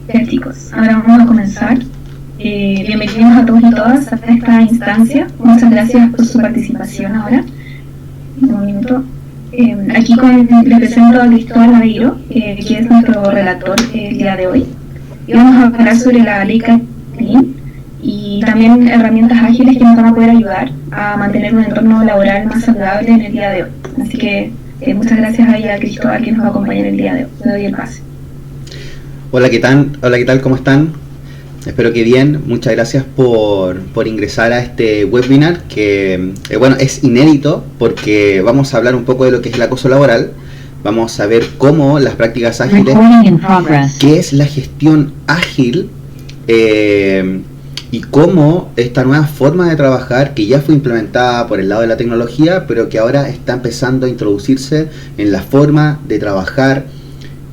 Ya chicos, ahora vamos a comenzar. Bienvenidos a todos y todas a esta instancia. Muchas gracias por su participación ahora. Un minuto. Les presento a Cristóbal Naveiro, que es nuestro relator el día de hoy. Y vamos a hablar sobre la ley Karin y también herramientas ágiles que nos van a poder ayudar a mantener un entorno laboral más saludable en el día de hoy. Así que muchas gracias a Cristóbal que nos va a acompañar el día de hoy. Le doy el pase. Hola, ¿qué tal? ¿Cómo están? Espero que bien. Muchas gracias por ingresar a este webinar que, bueno, es inédito porque vamos a hablar un poco de lo que es el acoso laboral. Vamos a ver cómo las prácticas ágiles, qué es la gestión ágil y cómo esta nueva forma de trabajar que ya fue implementada por el lado de la tecnología, pero que ahora está empezando a introducirse en la forma de trabajar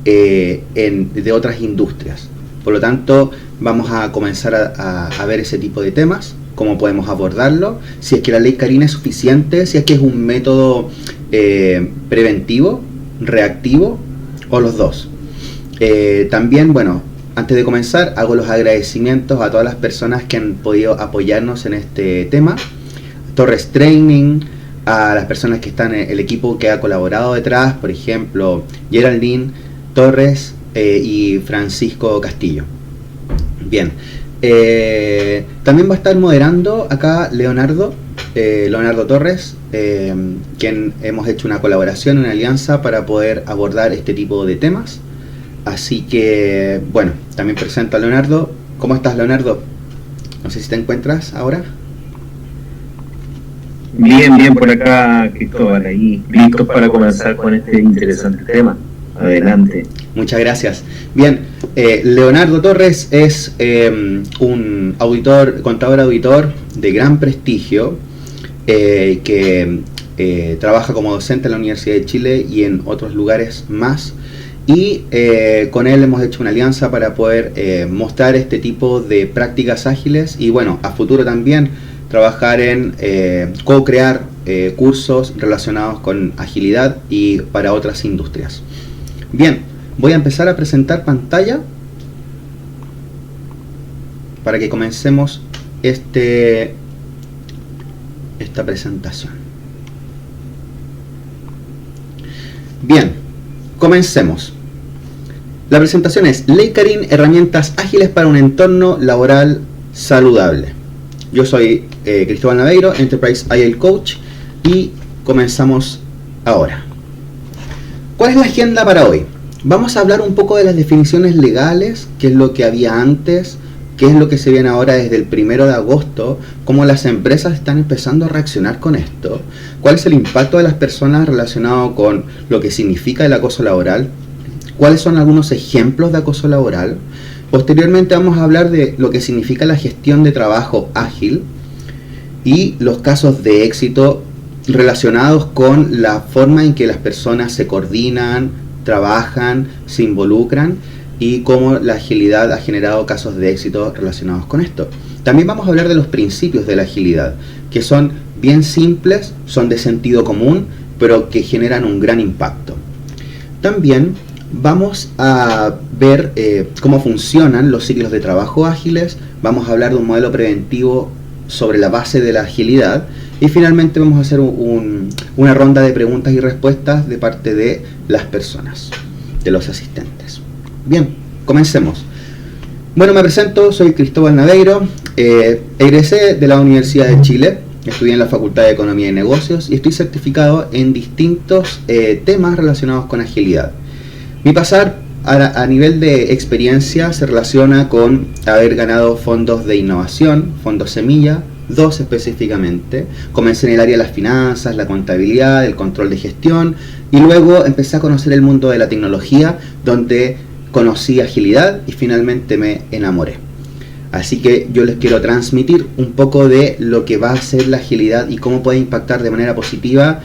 de otras industrias. Por lo tanto, vamos a comenzar a ver ese tipo de temas, cómo podemos abordarlo, si es que la ley Karin es suficiente, si es que es un método preventivo, reactivo o los dos. También, bueno, antes de comenzar, hago los agradecimientos a todas las personas que han podido apoyarnos en este tema. Torres Training, a las personas que están en el equipo que ha colaborado detrás, por ejemplo, Geraldine Torres y Francisco Castillo. Bien, también va a estar moderando acá Leonardo Torres, quien hemos hecho una colaboración, una alianza para poder abordar este tipo de temas. Así que, bueno, también presento a Leonardo. ¿Cómo estás, Leonardo? No sé si te encuentras ahora. Bien por acá, Cristóbal, ahí listos para comenzar con este interesante tema. Adelante. Muchas gracias. Bien, Leonardo Torres es un contador auditor de gran prestigio que trabaja como docente en la Universidad de Chile y en otros lugares más. Y con él hemos hecho una alianza para poder mostrar este tipo de prácticas ágiles y, bueno, a futuro también trabajar en co-crear cursos relacionados con agilidad y para otras industrias. Bien, voy a empezar a presentar pantalla para que comencemos esta presentación. Bien, comencemos. La presentación es Ley Karin, herramientas ágiles para un entorno laboral saludable. Yo soy Cristóbal Naveiro, Enterprise Agile Coach, y comenzamos ahora. ¿Cuál es la agenda para hoy? Vamos a hablar un poco de las definiciones legales, qué es lo que había antes, qué es lo que se viene ahora desde el 1 de agosto, cómo las empresas están empezando a reaccionar con esto, cuál es el impacto de las personas relacionado con lo que significa el acoso laboral, cuáles son algunos ejemplos de acoso laboral. Posteriormente vamos a hablar de lo que significa la gestión de trabajo ágil y los casos de éxito relacionados con la forma en que las personas se coordinan, trabajan, se involucran y cómo la agilidad ha generado casos de éxito relacionados con esto. También vamos a hablar de los principios de la agilidad, que son bien simples, son de sentido común, pero que generan un gran impacto. También vamos a ver cómo funcionan los ciclos de trabajo ágiles, vamos a hablar de un modelo preventivo sobre la base de la agilidad y finalmente vamos a hacer una ronda de preguntas y respuestas de parte de las personas, de los asistentes. Bien, comencemos. Bueno, me presento, soy Cristóbal Naveiro, egresé de la Universidad de Chile, estudié en la Facultad de Economía y Negocios y estoy certificado en distintos temas relacionados con agilidad. Mi pasar a nivel de experiencia se relaciona con haber ganado fondos de innovación, fondos semilla, 2 específicamente. Comencé en el área de las finanzas, la contabilidad, el control de gestión y luego empecé a conocer el mundo de la tecnología donde conocí agilidad y finalmente me enamoré. Así que yo les quiero transmitir un poco de lo que va a ser la agilidad y cómo puede impactar de manera positiva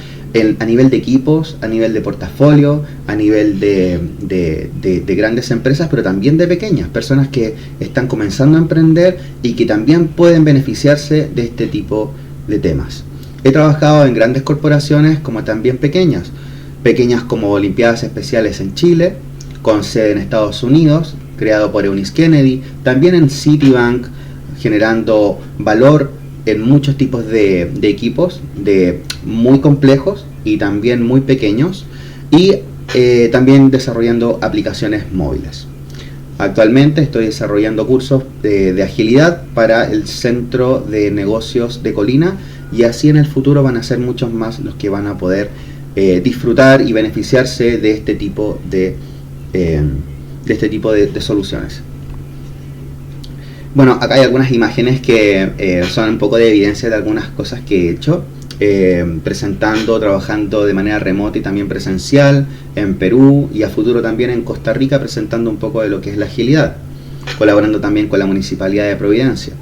a nivel de equipos, a nivel de portafolio, a nivel de grandes empresas, pero también de pequeñas, personas que están comenzando a emprender y que también pueden beneficiarse de este tipo de temas. He trabajado en grandes corporaciones como también pequeñas como Olimpiadas Especiales en Chile, con sede en Estados Unidos, creado por Eunice Kennedy, también en Citibank, generando valor en muchos tipos de equipos, de muy complejos y también muy pequeños, y también desarrollando aplicaciones móviles. Actualmente estoy desarrollando cursos de agilidad para el Centro de Negocios de Colina, y así en el futuro van a ser muchos más los que van a poder disfrutar y beneficiarse de este tipo de soluciones. Bueno, acá hay algunas imágenes que son un poco de evidencia de algunas cosas que he hecho, presentando, trabajando de manera remota y también presencial en Perú, y a futuro también en Costa Rica, presentando un poco de lo que es la agilidad, colaborando también con la Municipalidad de Providencia.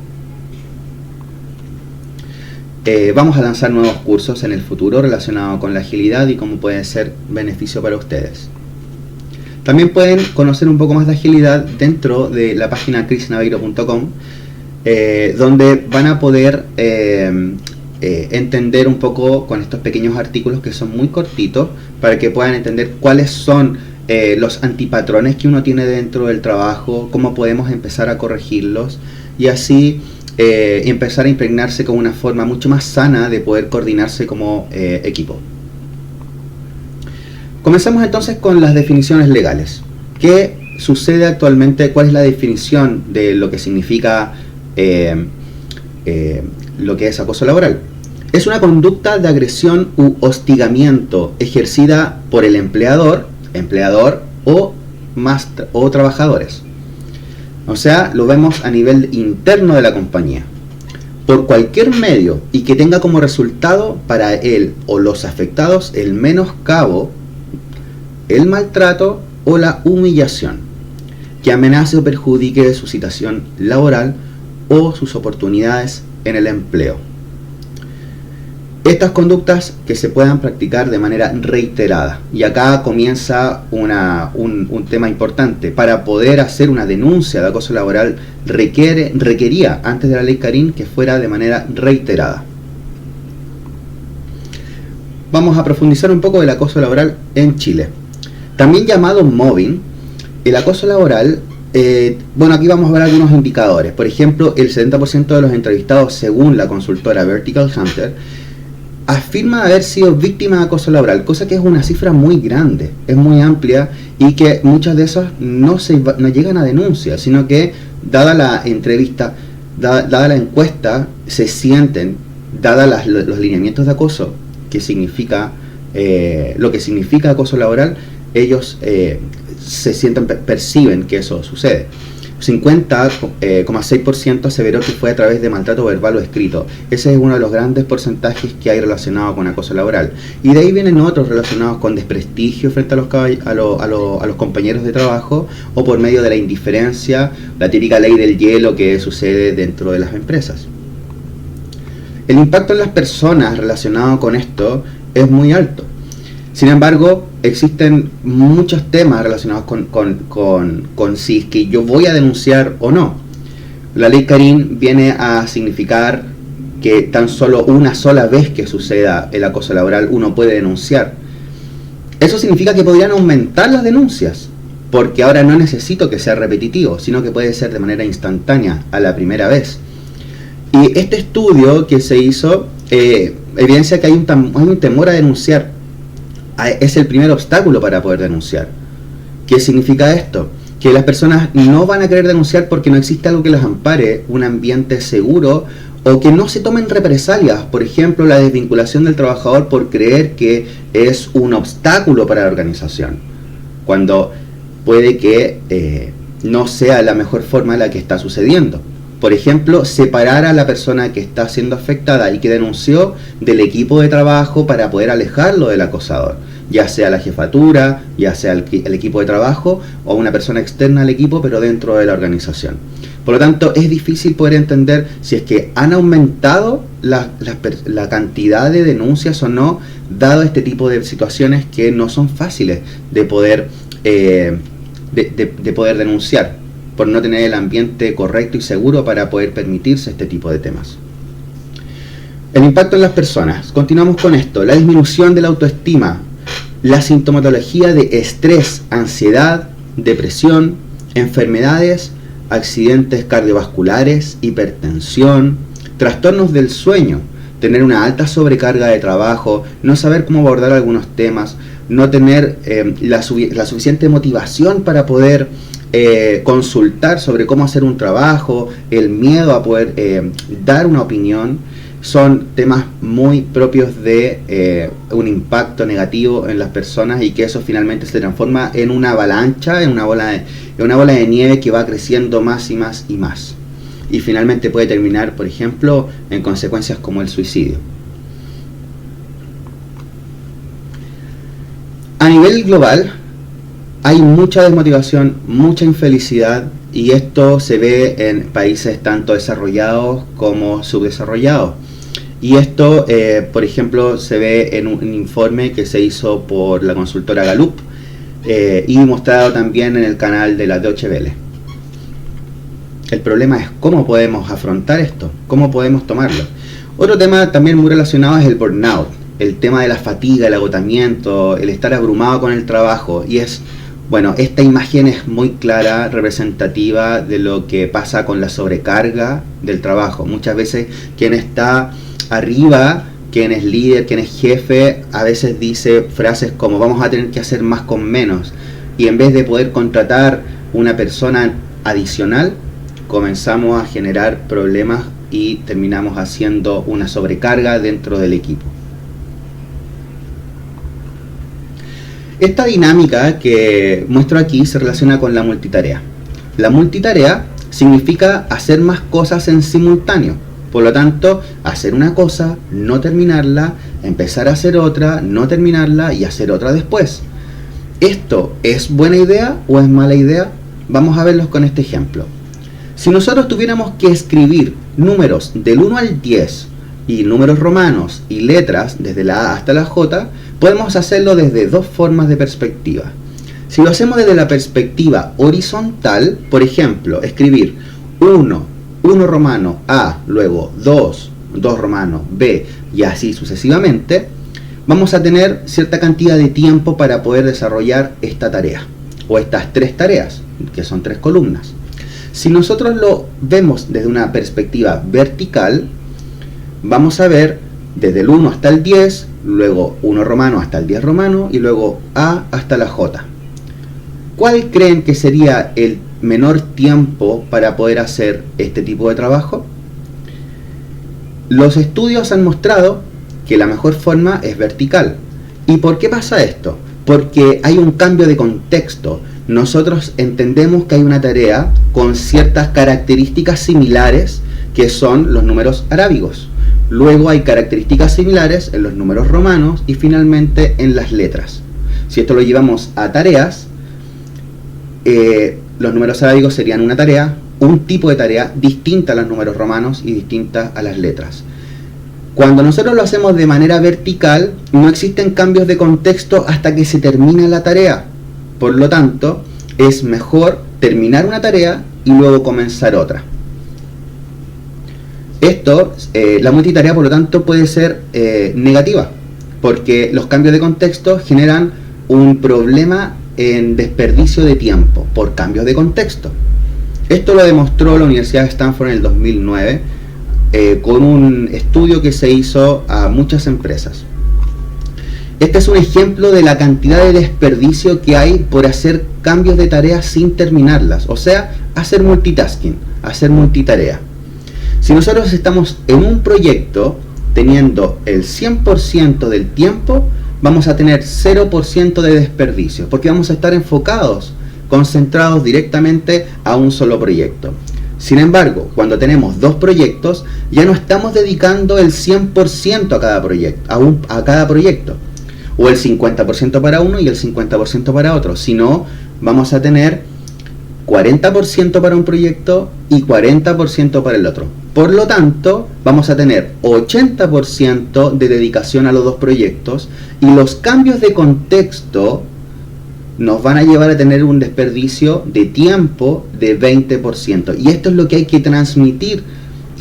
Vamos a lanzar nuevos cursos en el futuro relacionados con la agilidad y cómo puede ser beneficio para ustedes. También pueden conocer un poco más de agilidad dentro de la página chrisnaveiro.com, donde van a poder entender un poco con estos pequeños artículos que son muy cortitos, para que puedan entender cuáles son los antipatrones que uno tiene dentro del trabajo, cómo podemos empezar a corregirlos, y así empezar a impregnarse con una forma mucho más sana de poder coordinarse como equipo. Comenzamos entonces con las definiciones legales. ¿Qué sucede actualmente? ¿Cuál es la definición de lo que significa lo que es acoso laboral? Es una conducta de agresión u hostigamiento ejercida por el empleador o trabajadores. O sea, lo vemos a nivel interno de la compañía, por cualquier medio, y que tenga como resultado para él o los afectados el menoscabo, el maltrato o la humillación, que amenace o perjudique su situación laboral o sus oportunidades en el empleo. Estas conductas que se puedan practicar de manera reiterada, y acá comienza un tema importante. Para poder hacer una denuncia de acoso laboral requería antes de la ley Carín que fuera de manera reiterada. Vamos a profundizar un poco del acoso laboral en Chile. También llamado mobbing, el acoso laboral, bueno, aquí vamos a ver algunos indicadores. Por ejemplo, el 70% de los entrevistados, según la consultora Vertical Hunter, afirma haber sido víctima de acoso laboral, cosa que es una cifra muy grande, es muy amplia, y que muchas de esas no llegan a denuncia, sino que, dada la entrevista, dada la encuesta, se sienten, dada los lineamientos de acoso, que significa lo que significa acoso laboral, ellos se sienten, perciben que eso sucede. 50,6% aseveró que fue a través de maltrato verbal o escrito. Ese es uno de los grandes porcentajes que hay relacionado con acoso laboral. Y de ahí vienen otros relacionados con desprestigio frente a los compañeros de trabajo, o por medio de la indiferencia, la típica ley del hielo que sucede dentro de las empresas. El impacto en las personas relacionado con esto es muy alto. Sin embargo, existen muchos temas relacionados con si es que yo voy a denunciar o no. La ley Carín viene a significar que tan solo una sola vez que suceda el acoso laboral uno puede denunciar. Eso significa que podrían aumentar las denuncias, porque ahora no necesito que sea repetitivo, sino que puede ser de manera instantánea a la primera vez. Y este estudio que se hizo evidencia que hay un temor a denunciar. Es el primer obstáculo para poder denunciar. ¿Qué significa esto? Que las personas no van a querer denunciar porque no existe algo que las ampare, un ambiente seguro, o que no se tomen represalias. Por ejemplo, la desvinculación del trabajador por creer que es un obstáculo para la organización, cuando puede que no sea la mejor forma la que está sucediendo. Por ejemplo, separar a la persona que está siendo afectada y que denunció del equipo de trabajo para poder alejarlo del acosador, ya sea la jefatura, ya sea el equipo de trabajo, o una persona externa al equipo pero dentro de la organización. Por lo tanto, es difícil poder entender si es que han aumentado la cantidad de denuncias o no, dado este tipo de situaciones que no son fáciles de poder denunciar, por no tener el ambiente correcto y seguro para poder permitirse este tipo de temas. El impacto en las personas. Continuamos con esto. La disminución de la autoestima, la sintomatología de estrés, ansiedad depresión, enfermedades, accidentes cardiovasculares, hipertensión, trastornos del sueño, tener una alta sobrecarga de trabajo, no saber cómo abordar algunos temas, no tener la suficiente motivación para poder consultar sobre cómo hacer un trabajo, el miedo a poder dar una opinión, son temas muy propios de un impacto negativo en las personas, y que eso finalmente se transforma en una avalancha, en una bola de nieve que va creciendo más y más y más, y finalmente puede terminar, por ejemplo, en consecuencias como el suicidio. A nivel global hay mucha desmotivación, mucha infelicidad, y esto se ve en países tanto desarrollados como subdesarrollados. Y esto, por ejemplo, se ve en un informe que se hizo por la consultora Gallup y mostrado también en el canal de la Deutsche Welle. El problema es cómo podemos afrontar esto, cómo podemos tomarlo. Otro tema también muy relacionado es el burnout, el tema de la fatiga, el agotamiento, el estar abrumado con el trabajo. Y bueno, esta imagen es muy clara, representativa de lo que pasa con la sobrecarga del trabajo. Muchas veces quien está arriba, quien es líder, quien es jefe, a veces dice frases como vamos a tener que hacer más con menos, y en vez de poder contratar una persona adicional, comenzamos a generar problemas y terminamos haciendo una sobrecarga dentro del equipo. Esta dinámica que muestro aquí se relaciona con la multitarea. La multitarea significa hacer más cosas en simultáneo. Por lo tanto, hacer una cosa, no terminarla, empezar a hacer otra, no terminarla y hacer otra después. ¿Esto es buena idea o es mala idea? Vamos a verlos con este ejemplo. Si nosotros tuviéramos que escribir números del 1 al 10 y números romanos y letras desde la A hasta la J, podemos hacerlo desde dos formas de perspectiva. Si lo hacemos desde la perspectiva horizontal, por ejemplo, escribir 1 romano A, luego 2 romano B, y así sucesivamente, vamos a tener cierta cantidad de tiempo para poder desarrollar esta tarea, o estas tres tareas, que son tres columnas. Si nosotros lo vemos desde una perspectiva vertical, vamos a ver desde el 1 hasta el 10, luego 1 romano hasta el 10 romano, y luego A hasta la J. ¿Cuál creen que sería el menor tiempo para poder hacer este tipo de trabajo? Los estudios han mostrado que la mejor forma es vertical. ¿Y por qué pasa esto? Porque hay un cambio de contexto. Nosotros entendemos que hay una tarea con ciertas características similares, que son los números arábigos. Luego hay características similares en los números romanos y finalmente en las letras. Si esto lo llevamos a tareas, los números arábigos serían una tarea, un tipo de tarea distinta a los números romanos y distinta a las letras. Cuando nosotros lo hacemos de manera vertical, no existen cambios de contexto hasta que se termina la tarea. Por lo tanto, es mejor terminar una tarea y luego comenzar otra. La multitarea, por lo tanto, puede ser negativa, porque los cambios de contexto generan un problema en desperdicio de tiempo por cambios de contexto. Esto lo demostró la Universidad de Stanford en el 2009 con un estudio que se hizo a muchas empresas. Este es un ejemplo de la cantidad de desperdicio que hay por hacer cambios de tareas sin terminarlas, o sea, hacer multitasking, hacer multitarea. Si nosotros estamos en un proyecto teniendo el 100% del tiempo, vamos a tener 0% de desperdicio, porque vamos a estar enfocados, concentrados directamente a un solo proyecto. Sin embargo, cuando tenemos dos proyectos, ya no estamos dedicando el 100% a cada proyecto, o el 50% para uno y el 50% para otro, sino vamos a tener 40% para un proyecto y 40% para el otro. Por lo tanto, vamos a tener 80% de dedicación a los dos proyectos, y los cambios de contexto nos van a llevar a tener un desperdicio de tiempo de 20%. Y esto es lo que hay que transmitir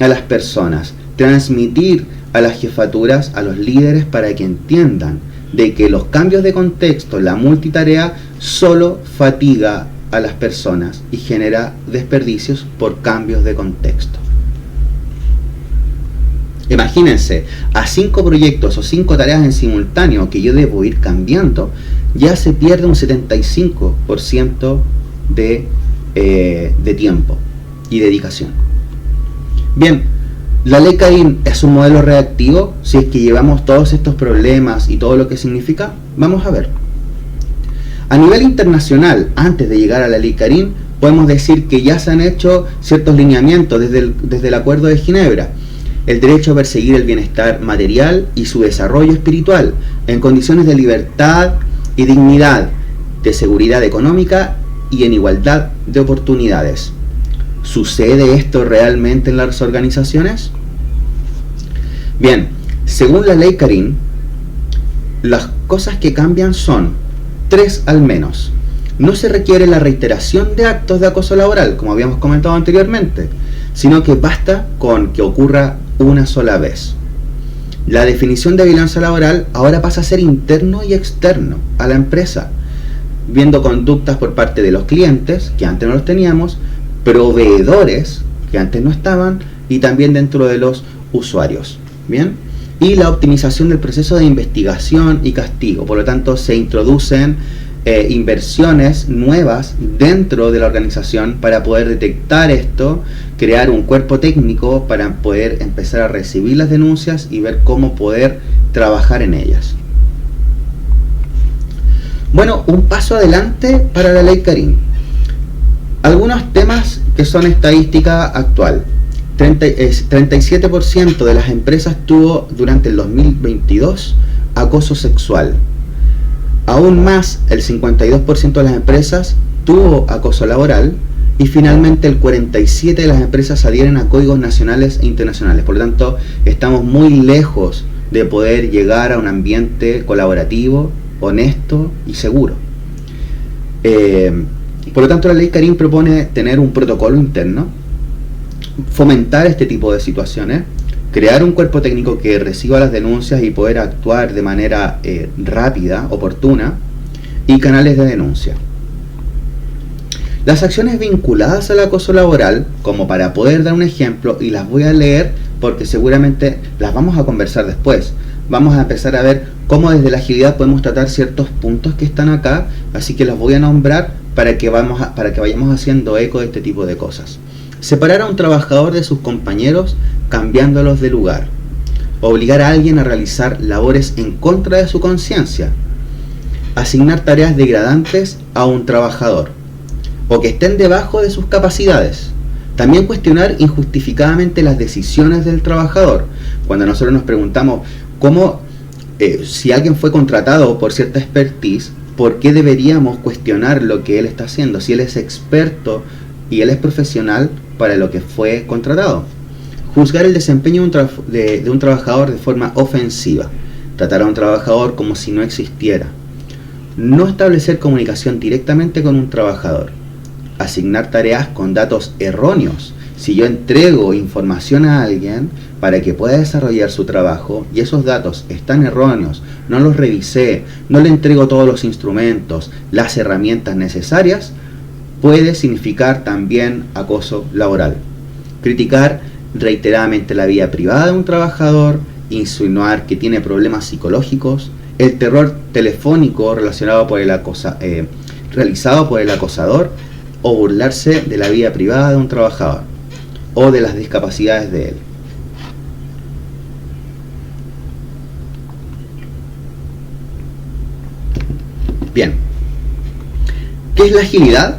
a las personas, transmitir a las jefaturas, a los líderes, para que entiendan de que los cambios de contexto, la multitarea, solo fatiga a las personas y genera desperdicios por cambios de contexto. Imagínense, a 5 proyectos o 5 tareas en simultáneo que yo debo ir cambiando, ya se pierde un 75% de tiempo y dedicación. Bien, la ley Karin es un modelo reactivo. Si es que llevamos todos estos problemas y todo lo que significa, vamos a ver. A nivel internacional, antes de llegar a la ley Karin, podemos decir que ya se han hecho ciertos lineamientos desde el Acuerdo de Ginebra. El derecho a perseguir el bienestar material y su desarrollo espiritual en condiciones de libertad y dignidad, de seguridad económica y en igualdad de oportunidades. ¿Sucede esto realmente en las organizaciones? Bien, según la ley Karin, las cosas que cambian son 3 al menos. No se requiere la reiteración de actos de acoso laboral, como habíamos comentado anteriormente, sino que basta con que ocurra una sola vez. La definición de violencia laboral ahora pasa a ser interno y externo a la empresa, viendo conductas por parte de los clientes, que antes no los teníamos, proveedores, que antes no estaban, y también dentro de los usuarios. Bien, y la optimización del proceso de investigación y castigo. Por lo tanto, se introducen inversiones nuevas dentro de la organización para poder detectar esto, crear un cuerpo técnico para poder empezar a recibir las denuncias y ver cómo poder trabajar en ellas. Bueno, un paso adelante para la ley Karin. Algunos temas que son estadística actual. 37% de las empresas tuvo durante el 2022 acoso sexual. Aún más, el 52% de las empresas tuvo acoso laboral, y finalmente el 47% de las empresas adhieren a códigos nacionales e internacionales. Por lo tanto, estamos muy lejos de poder llegar a un ambiente colaborativo, honesto y seguro. Por lo tanto, la ley Karin propone tener un protocolo interno, fomentar este tipo de situaciones, crear un cuerpo técnico que reciba las denuncias y poder actuar de manera rápida, oportuna, y canales de denuncia. Las acciones vinculadas al acoso laboral, como para poder dar un ejemplo, y las voy a leer porque seguramente las vamos a conversar después. Vamos a empezar a ver cómo desde la agilidad podemos tratar ciertos puntos que están acá, así que los voy a nombrar para que vayamos haciendo eco de este tipo de cosas. Separar a un trabajador de sus compañeros cambiándolos de lugar. Obligar a alguien a realizar labores en contra de su conciencia. Asignar tareas degradantes a un trabajador o que estén debajo de sus capacidades. También cuestionar injustificadamente las decisiones del trabajador. Cuando nosotros nos preguntamos cómo, si alguien fue contratado por cierta expertise, ¿por qué deberíamos cuestionar lo que él está haciendo? Si él es experto y él es profesional para lo que fue contratado. Juzgar el desempeño de un trabajador de forma ofensiva. Tratar a un trabajador como si no existiera. No establecer comunicación directamente con un trabajador. Asignar tareas con datos erróneos. Si yo entrego información a alguien para que pueda desarrollar su trabajo y esos datos están erróneos, no los revisé, no le entrego todos los instrumentos, las herramientas necesarias, puede significar también acoso laboral. Criticar reiteradamente la vida privada de un trabajador, insinuar que tiene problemas psicológicos, el terror telefónico realizado por el acosador, o burlarse de la vida privada de un trabajador o de las discapacidades de él. Bien, ¿qué es la agilidad?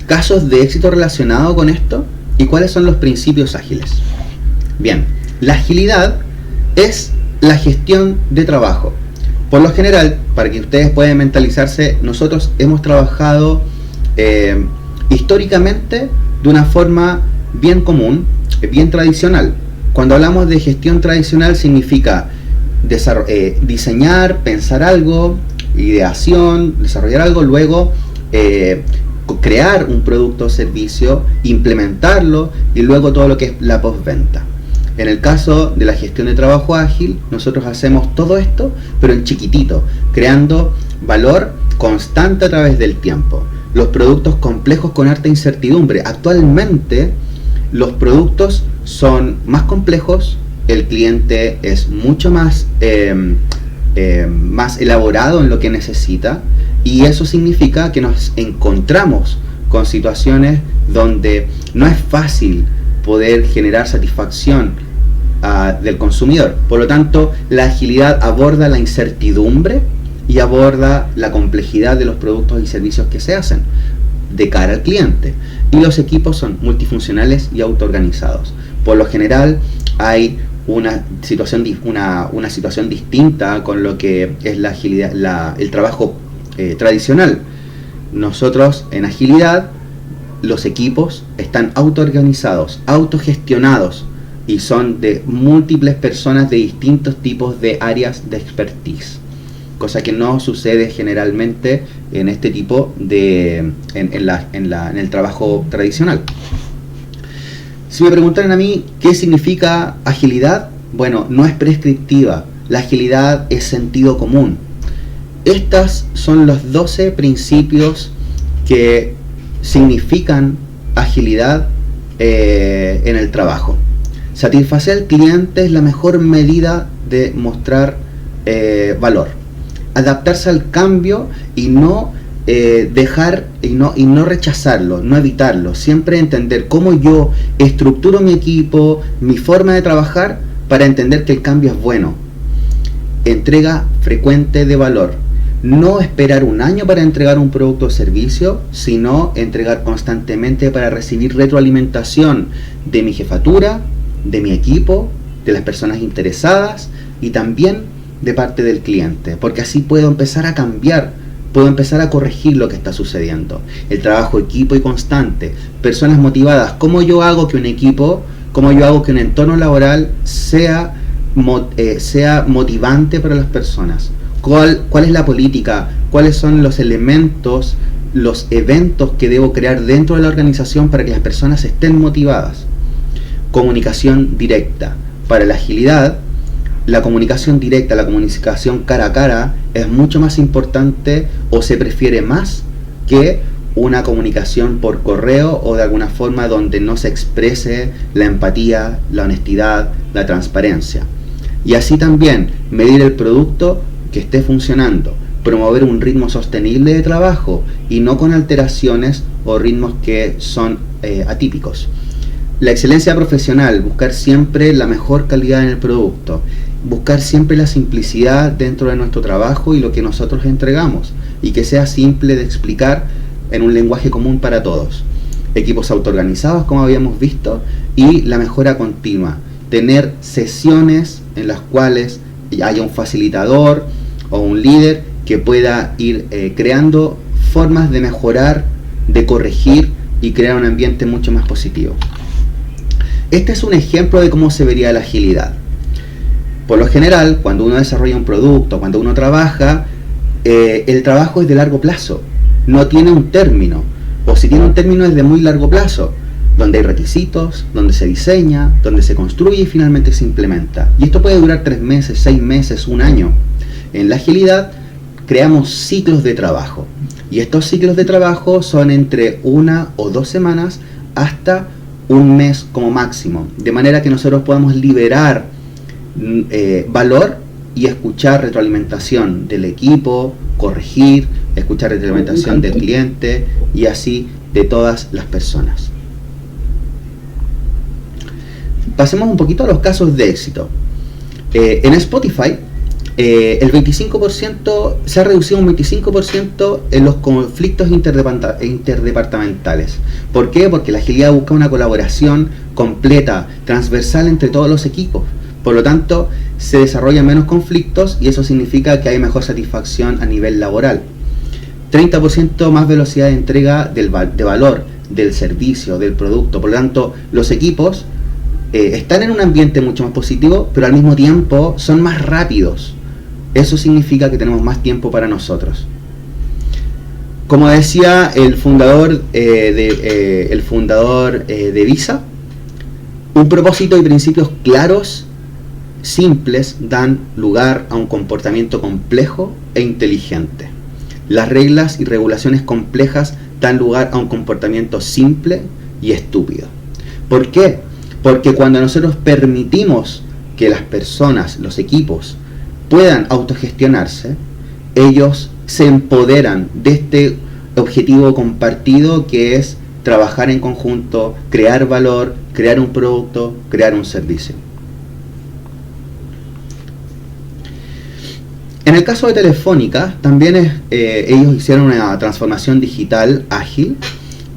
¿Casos de éxito relacionados con esto? ¿Y cuáles son los principios ágiles? Bien, la agilidad es la gestión de trabajo. Por lo general, para que ustedes puedan mentalizarse, nosotros hemos trabajado históricamente de una forma bien común, bien tradicional. Cuando hablamos de gestión tradicional significa diseñar, pensar algo, ideación, desarrollar algo, luego crear un producto o servicio, implementarlo y luego todo lo que es la postventa. En el caso de la gestión de trabajo ágil, nosotros hacemos todo esto, pero en chiquitito, creando valor constante a través del tiempo. los productos complejos con harta incertidumbre. Actualmente los productos son más complejos, el cliente es mucho más elaborado en lo que necesita, y eso significa que nos encontramos con situaciones donde no es fácil poder generar satisfacción del consumidor. Por lo tanto, la agilidad aborda la incertidumbre y aborda la complejidad de los productos y servicios que se hacen de cara al cliente. Y los equipos son multifuncionales y autoorganizados. Por lo general hay una situación distinta con lo que es la agilidad, el trabajo tradicional. Nosotros en agilidad, los equipos están autoorganizados, autogestionados, y son de múltiples personas de distintos tipos de áreas de expertise, cosa que no sucede generalmente en este tipo de en el trabajo tradicional. Si me preguntaran a mí qué significa agilidad, bueno, no es prescriptiva. La agilidad es sentido común. Estos son los 12 principios que significan agilidad en el trabajo. Satisfacer al cliente es la mejor medida de mostrar valor. Adaptarse al cambio y no dejar y no rechazarlo, no evitarlo. Siempre entender cómo yo estructuro mi equipo, mi forma de trabajar, para entender que el cambio es bueno. Entrega frecuente de valor. No esperar un año para entregar un producto o servicio, sino entregar constantemente para recibir retroalimentación de mi jefatura, de mi equipo, de las personas interesadas y también de parte del cliente, porque así puedo empezar a cambiar, puedo empezar a corregir lo que está sucediendo. El trabajo equipo y constante, personas motivadas. ¿Cómo yo hago que un equipo, cómo yo hago que un entorno laboral sea motivante para las personas? ¿Cuál es la política? ¿Cuáles son los elementos, los eventos que debo crear dentro de la organización para que las personas estén motivadas? Comunicación directa. Para la agilidad, la comunicación directa, la comunicación cara a cara es mucho más importante, o se prefiere más que una comunicación por correo o de alguna forma donde no se exprese la empatía, la honestidad, la transparencia. Y así también medir el producto que esté funcionando, promover un ritmo sostenible de trabajo y no con alteraciones o ritmos que son atípicos. La excelencia profesional, buscar siempre la mejor calidad en el producto, buscar siempre la simplicidad dentro de nuestro trabajo y lo que nosotros entregamos, y que sea simple de explicar en un lenguaje común para todos. Equipos autoorganizados, como habíamos visto, y la mejora continua. Tener sesiones en las cuales haya un facilitador o un líder que pueda ir creando formas de mejorar, de corregir y crear un ambiente mucho más positivo. Este es un ejemplo de cómo se vería la agilidad. Por lo general, cuando uno desarrolla un producto, cuando uno trabaja, el trabajo es de largo plazo, no tiene un término, o si tiene un término es de muy largo plazo, donde hay requisitos, donde se diseña, donde se construye y finalmente se implementa. Y esto puede durar 3 meses, 6 meses, un año. En la agilidad creamos ciclos de trabajo, y estos ciclos de trabajo son entre 1 o 2 semanas hasta un mes como máximo, de manera que nosotros podamos liberar valor y escuchar retroalimentación del equipo, corregir, escuchar retroalimentación del cliente y así de todas las personas. Pasemos un poquito a los casos de éxito. En Spotify, el 25% se ha reducido un 25% en los conflictos interdepartamentales. ¿Por qué? Porque la agilidad busca una colaboración completa, transversal entre todos los equipos. Por lo tanto, se desarrollan menos conflictos y eso significa que hay mejor satisfacción a nivel laboral. 30% más velocidad de entrega de valor, del servicio, del producto. Por lo tanto, los equipos están en un ambiente mucho más positivo, pero al mismo tiempo son más rápidos. Eso significa que tenemos más tiempo para nosotros. Como decía el fundador de Visa, un propósito y principios claros, simples, dan lugar a un comportamiento complejo e inteligente. Las reglas y regulaciones complejas dan lugar a un comportamiento simple y estúpido. ¿Por qué? Porque cuando nosotros permitimos que las personas, los equipos, puedan autogestionarse, ellos se empoderan de este objetivo compartido que es trabajar en conjunto, crear valor, crear un producto, crear un servicio. En el caso de Telefónica, también ellos hicieron una transformación digital ágil,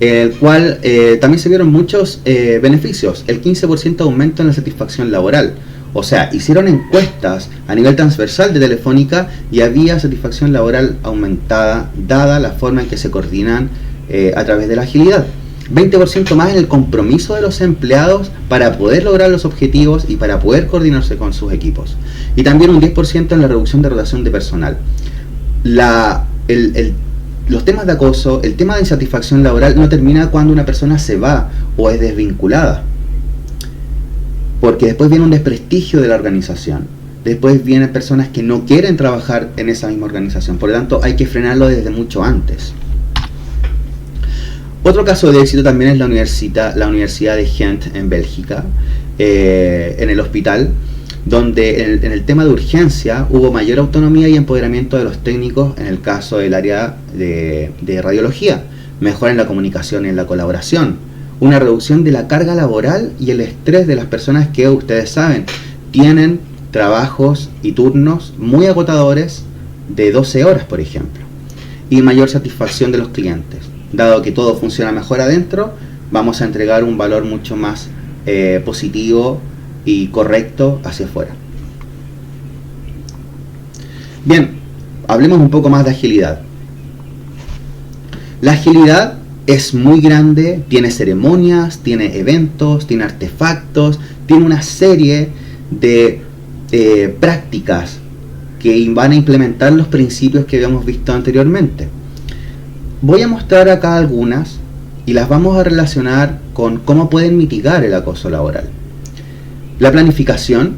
el cual también se vieron muchos beneficios, el 15% de aumento en la satisfacción laboral. O sea, hicieron encuestas a nivel transversal de Telefónica y había satisfacción laboral aumentada, dada la forma en que se coordinan a través de la agilidad. 20% más en el compromiso de los empleados para poder lograr los objetivos y para poder coordinarse con sus equipos. Y también un 10% en la reducción de rotación de personal. Los temas de acoso, el tema de insatisfacción laboral no termina cuando una persona se va o es desvinculada. Porque después viene un desprestigio de la organización. Después vienen personas que no quieren trabajar en esa misma organización. Por lo tanto, hay que frenarlo desde mucho antes. Otro caso de éxito también es la Universidad de Ghent en Bélgica, en el hospital, donde en el tema de urgencia hubo mayor autonomía y empoderamiento de los técnicos en el caso del área de radiología, mejora en la comunicación y en la colaboración, una reducción de la carga laboral y el estrés de las personas que ustedes saben, tienen trabajos y turnos muy agotadores de 12 horas, por ejemplo, y mayor satisfacción de los clientes. Dado que todo funciona mejor adentro, vamos a entregar un valor mucho más positivo y correcto hacia afuera. Bien, hablemos un poco más de agilidad. La agilidad es muy grande, tiene ceremonias, tiene eventos, tiene artefactos, tiene una serie de prácticas que van a implementar los principios que habíamos visto anteriormente. Voy a mostrar acá algunas y las vamos a relacionar con cómo pueden mitigar el acoso laboral. La planificación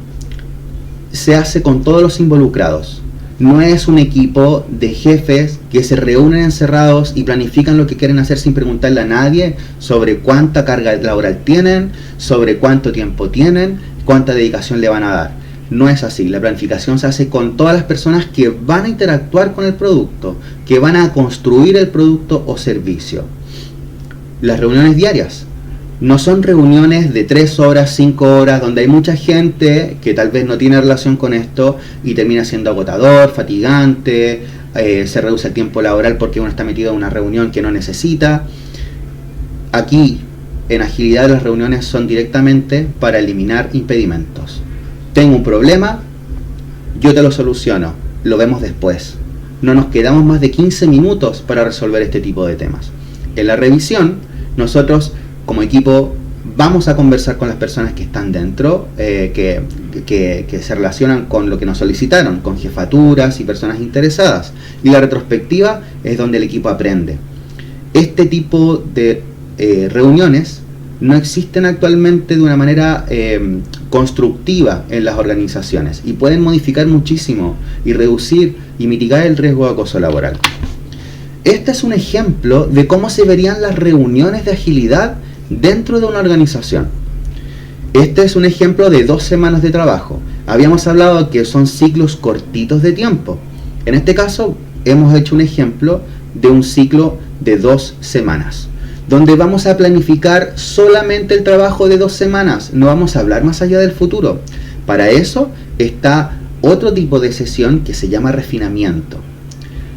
se hace con todos los involucrados. No es un equipo de jefes que se reúnen encerrados y planifican lo que quieren hacer sin preguntarle a nadie sobre cuánta carga laboral tienen, sobre cuánto tiempo tienen, cuánta dedicación le van a dar. No es así, la planificación se hace con todas las personas que van a interactuar con el producto, que van a construir el producto o servicio. Las reuniones diarias no son reuniones de 3 horas, 5 horas, donde hay mucha gente que tal vez no tiene relación con esto y termina siendo agotador, fatigante, se reduce el tiempo laboral porque uno está metido en una reunión que no necesita. Aquí, en agilidad, las reuniones son directamente para eliminar impedimentos. Tengo un problema, yo te lo soluciono, lo vemos después. No nos quedamos más de 15 minutos para resolver este tipo de temas. En la revisión, nosotros como equipo vamos a conversar con las personas que están dentro, que se relacionan con lo que nos solicitaron, con jefaturas y personas interesadas. Y la retrospectiva es donde el equipo aprende. Este tipo de reuniones no existen actualmente de una manera constructiva en las organizaciones y pueden modificar muchísimo y reducir y mitigar el riesgo de acoso laboral. Este es un ejemplo de cómo se verían las reuniones de agilidad dentro de una organización. Este es un ejemplo de 2 semanas de trabajo. Habíamos hablado que son ciclos cortitos de tiempo. En este caso hemos hecho un ejemplo de un ciclo de 2 semanas. Donde vamos a planificar solamente el trabajo de 2 semanas, no vamos a hablar más allá del futuro. Para eso está otro tipo de sesión que se llama refinamiento.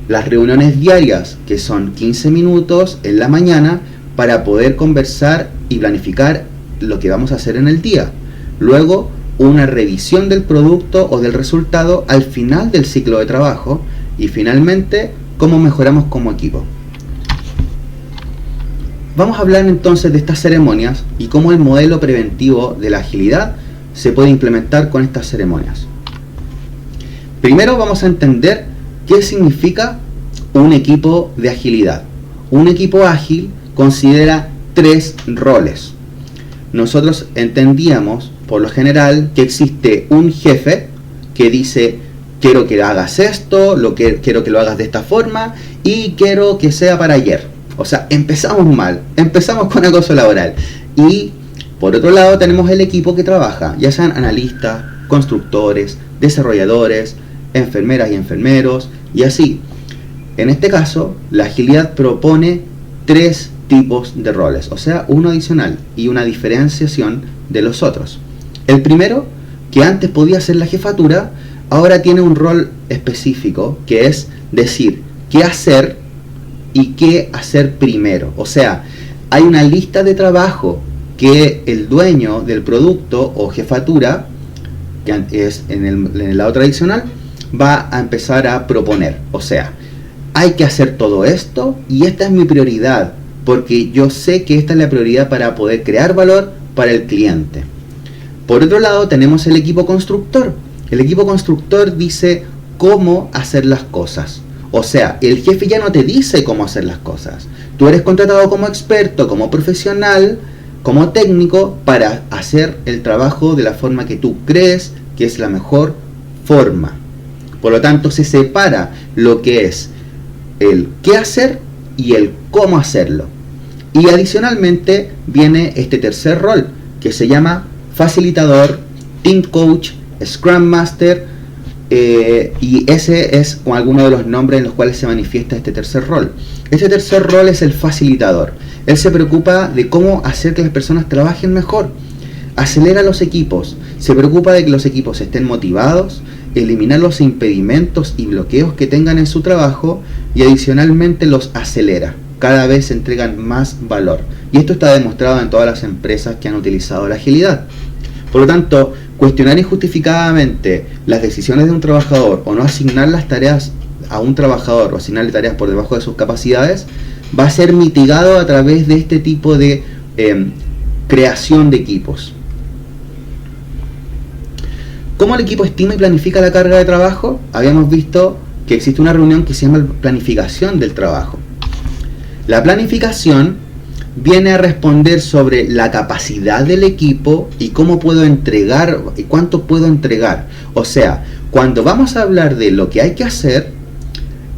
Las reuniones diarias, que son 15 minutos en la mañana, para poder conversar y planificar lo que vamos a hacer en el día. Luego, una revisión del producto o del resultado al final del ciclo de trabajo. Y finalmente, cómo mejoramos como equipo. Vamos a hablar entonces de estas ceremonias y cómo el modelo preventivo de la agilidad se puede implementar con estas ceremonias. Primero vamos a entender qué significa un equipo de agilidad. Un equipo ágil considera 3 roles. Nosotros entendíamos, por lo general, que existe un jefe que dice: quiero que hagas esto, quiero que lo hagas de esta forma y quiero que sea para ayer. O sea, empezamos mal, empezamos con acoso laboral. Y por otro lado tenemos el equipo que trabaja, ya sean analistas, constructores, desarrolladores, enfermeras y enfermeros, y así. En este caso, la agilidad propone 3 tipos de roles, o sea, uno adicional y una diferenciación de los otros. El primero, que antes podía ser la jefatura, ahora tiene un rol específico, que es decir qué hacer y qué hacer primero. O sea, hay una lista de trabajo que el dueño del producto o jefatura, que es en el lado tradicional, va a empezar a proponer. O sea, hay que hacer todo esto y esta es mi prioridad, porque yo sé que esta es la prioridad para poder crear valor para el cliente. Por otro lado tenemos el equipo constructor. El equipo constructor dice cómo hacer las cosas. O sea, el jefe ya no te dice cómo hacer las cosas. Tú eres contratado como experto, como profesional, como técnico, para hacer el trabajo de la forma que tú crees que es la mejor forma. Por lo tanto, se separa lo que es el qué hacer y el cómo hacerlo. Y adicionalmente viene este tercer rol, que se llama facilitador, team coach, Scrum Master, y ese es alguno de los nombres en los cuales se manifiesta este tercer rol. Este tercer rol es el facilitador. Él se preocupa de cómo hacer que las personas trabajen mejor, acelera los equipos, se preocupa de que los equipos estén motivados, eliminar los impedimentos y bloqueos que tengan en su trabajo y adicionalmente los acelera. Cada vez se entregan más valor. Y esto está demostrado en todas las empresas que han utilizado la agilidad. Por lo tanto, cuestionar injustificadamente las decisiones de un trabajador o no asignar las tareas a un trabajador o asignarle tareas por debajo de sus capacidades va a ser mitigado a través de este tipo de creación de equipos. ¿Cómo el equipo estima y planifica la carga de trabajo? Habíamos visto que existe una reunión que se llama planificación del trabajo. La planificación viene a responder sobre la capacidad del equipo y cómo puedo entregar y cuánto puedo entregar. O sea, cuando vamos a hablar de lo que hay que hacer,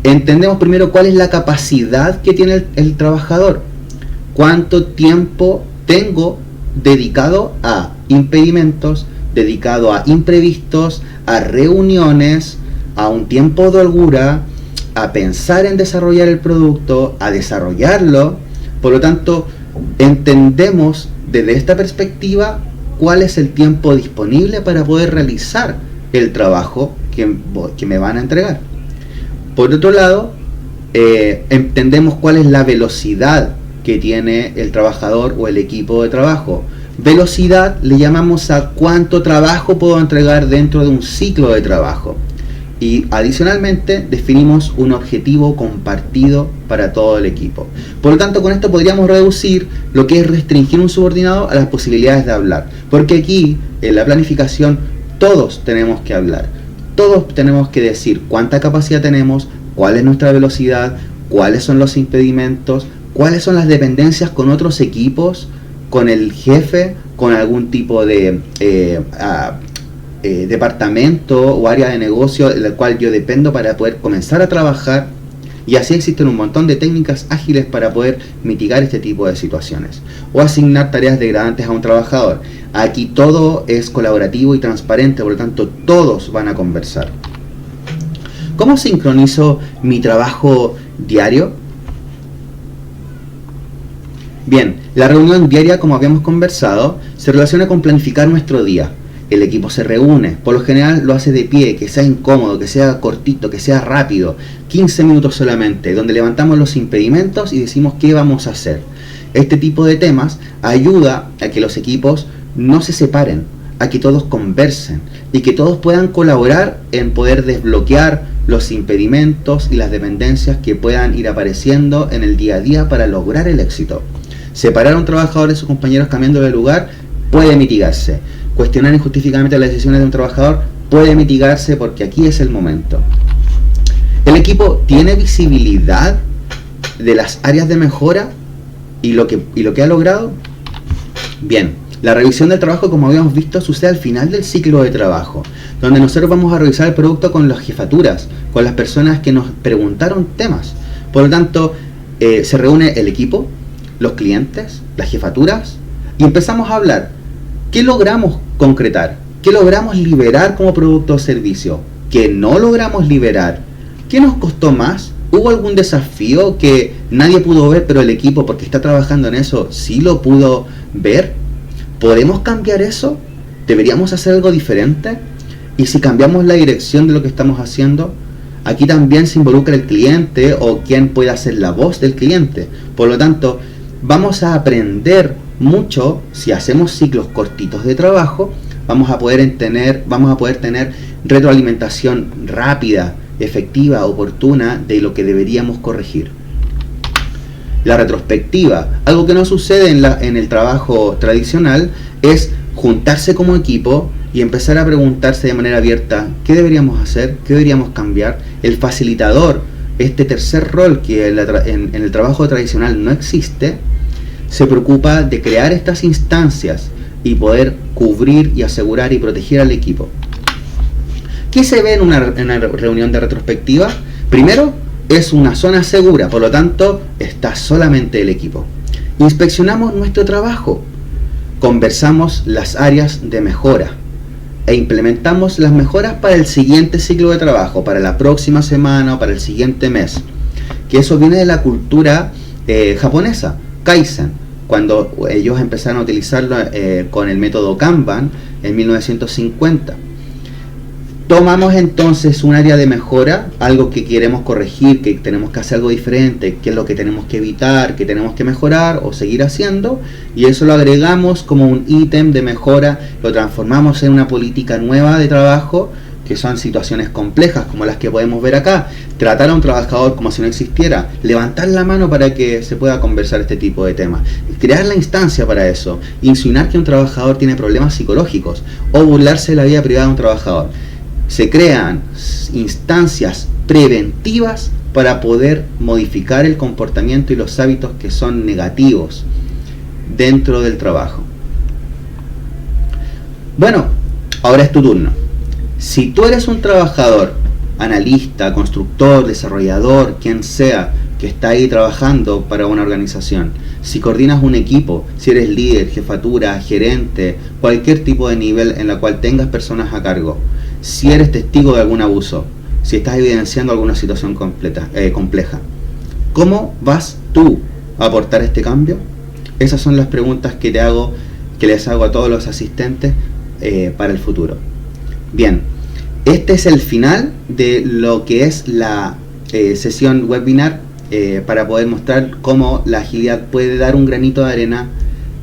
entendemos primero cuál es la capacidad que tiene el trabajador, cuánto tiempo tengo dedicado a impedimentos, dedicado a imprevistos, a reuniones, a un tiempo de holgura, a pensar en desarrollar el producto, a desarrollarlo. Por lo tanto, entendemos desde esta perspectiva cuál es el tiempo disponible para poder realizar el trabajo que me van a entregar. Por otro lado, entendemos cuál es la velocidad que tiene el trabajador o el equipo de trabajo. Velocidad le llamamos a cuánto trabajo puedo entregar dentro de un ciclo de trabajo. Y adicionalmente definimos un objetivo compartido para todo el equipo. Por lo tanto, con esto podríamos reducir lo que es restringir un subordinado a las posibilidades de hablar. Porque aquí, en la planificación, todos tenemos que hablar. Todos tenemos que decir cuánta capacidad tenemos, cuál es nuestra velocidad, cuáles son los impedimentos, cuáles son las dependencias con otros equipos, con el jefe, con algún tipo de departamento o área de negocio en el cual yo dependo para poder comenzar a trabajar. Y así existen un montón de técnicas ágiles para poder mitigar este tipo de situaciones o asignar tareas degradantes a un trabajador. Aquí todo es colaborativo y transparente, por lo tanto todos van a conversar. ¿Cómo sincronizo mi trabajo diario? Bien, la reunión diaria, como habíamos conversado, se relaciona con planificar nuestro día. El equipo se reúne, por lo general lo hace de pie, que sea incómodo, que sea cortito, que sea rápido, 15 minutos solamente, donde levantamos los impedimentos y decimos qué vamos a hacer. Este tipo de temas ayuda a que los equipos no se separen, a que todos conversen y que todos puedan colaborar en poder desbloquear los impedimentos y las dependencias que puedan ir apareciendo en el día a día para lograr el éxito. Separar a un trabajador de sus compañeros cambiando de lugar puede mitigarse. Cuestionar injustificadamente las decisiones de un trabajador puede mitigarse porque aquí es el momento. El equipo tiene visibilidad de las áreas de mejora y lo que ha logrado. Bien, la revisión del trabajo, como habíamos visto, sucede al final del ciclo de trabajo, donde nosotros vamos a revisar el producto con las jefaturas, con las personas que nos preguntaron temas. Por lo tanto, se reúne el equipo, los clientes, las jefaturas, y empezamos a hablar. ¿Qué logramos concretar? ¿Qué logramos liberar como producto o servicio? ¿Qué no logramos liberar? ¿Qué nos costó más? ¿Hubo algún desafío que nadie pudo ver, pero el equipo, porque está trabajando en eso, sí lo pudo ver? ¿Podemos cambiar eso? ¿Deberíamos hacer algo diferente? Y si cambiamos la dirección de lo que estamos haciendo, aquí también se involucra el cliente o quien pueda ser la voz del cliente. Por lo tanto, vamos a aprender mucho si hacemos ciclos cortitos de trabajo. Vamos a poder tener retroalimentación rápida, efectiva, oportuna de lo que deberíamos corregir. La retrospectiva, algo que no sucede en el trabajo tradicional, es juntarse como equipo y empezar a preguntarse de manera abierta qué deberíamos hacer, qué deberíamos cambiar. El facilitador, este tercer rol que en el trabajo tradicional no existe, se preocupa de crear estas instancias y poder cubrir y asegurar y proteger al equipo. ¿Qué se ve en una reunión de retrospectiva? Primero, es una zona segura, por lo tanto, está solamente el equipo. Inspeccionamos nuestro trabajo, conversamos las áreas de mejora e implementamos las mejoras para el siguiente ciclo de trabajo, para la próxima semana o para el siguiente mes. Que eso viene de la cultura japonesa, Kaizen, cuando ellos empezaron a utilizarlo con el método Kanban en 1950. Tomamos entonces un área de mejora, algo que queremos corregir, que tenemos que hacer algo diferente, qué es lo que tenemos que evitar, que tenemos que mejorar o seguir haciendo, y eso lo agregamos como un ítem de mejora, lo transformamos en una política nueva de trabajo, que son situaciones complejas como las que podemos ver acá. Tratar a un trabajador como si no existiera, levantar la mano para que se pueda conversar este tipo de temas, crear la instancia para eso, insinuar que un trabajador tiene problemas psicológicos o burlarse de la vida privada de un trabajador. Se crean instancias preventivas para poder modificar el comportamiento y los hábitos que son negativos dentro del trabajo. Bueno, ahora es tu turno. Si tú eres un trabajador, analista, constructor, desarrollador, quien sea que está ahí trabajando para una organización, si coordinas un equipo, si eres líder, jefatura, gerente, cualquier tipo de nivel en la cual tengas personas a cargo, si eres testigo de algún abuso, si estás evidenciando alguna situación compleja, ¿cómo vas tú a aportar este cambio? Esas son las preguntas que les hago a todos los asistentes para el futuro. Bien, este es el final de lo que es la sesión webinar para poder mostrar cómo la agilidad puede dar un granito de arena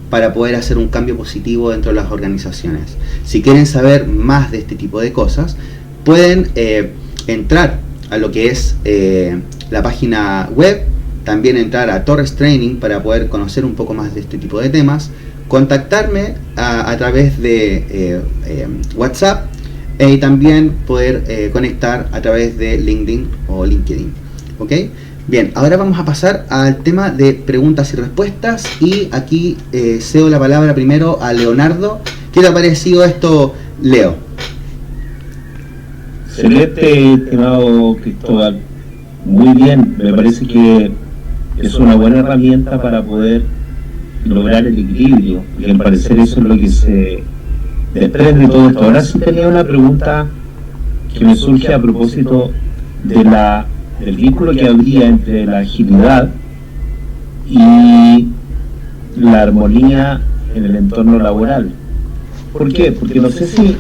para poder hacer un cambio positivo dentro de las organizaciones. Si quieren saber más de este tipo de cosas, pueden entrar a lo que es la página web, también entrar a Torres Training para poder conocer un poco más de este tipo de temas, contactarme a través de WhatsApp y también poder conectar a través de LinkedIn o LinkedIn. ¿Ok? Bien, ahora vamos a pasar al tema de preguntas y respuestas, y aquí cedo la palabra primero a Leonardo. ¿Qué te ha parecido esto, Leo? Excelente, estimado Cristóbal. Muy bien, me parece que es una buena herramienta para poder lograr el equilibrio, y al parecer eso es lo que se desprende de todo esto. Ahora sí tenía una pregunta que me surge a propósito del vínculo que habría entre la agilidad y la armonía en el entorno laboral. ¿Por qué? Porque no sé si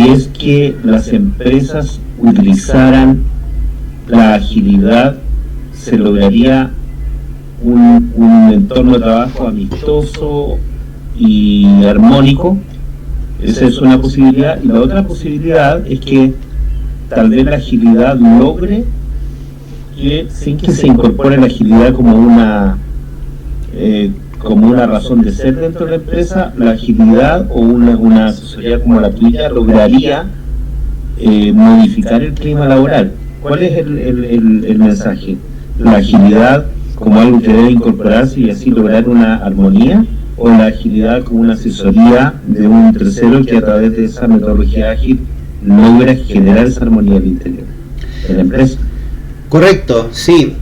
es que las empresas utilizaran la agilidad, se lograría un entorno de trabajo amistoso y armónico. Esa es una posibilidad, y la otra posibilidad es que tal vez la agilidad logre que, sin que se incorpore la agilidad como una razón de ser dentro de la empresa, la agilidad o una asesoría como la tuya lograría modificar el clima laboral. ¿Cuál es el mensaje? ¿La agilidad como algo que debe incorporarse y así lograr una armonía, o la agilidad como una asesoría de un tercero que a través de esa metodología ágil logra generar esa armonía al interior de la empresa? Correcto, sí.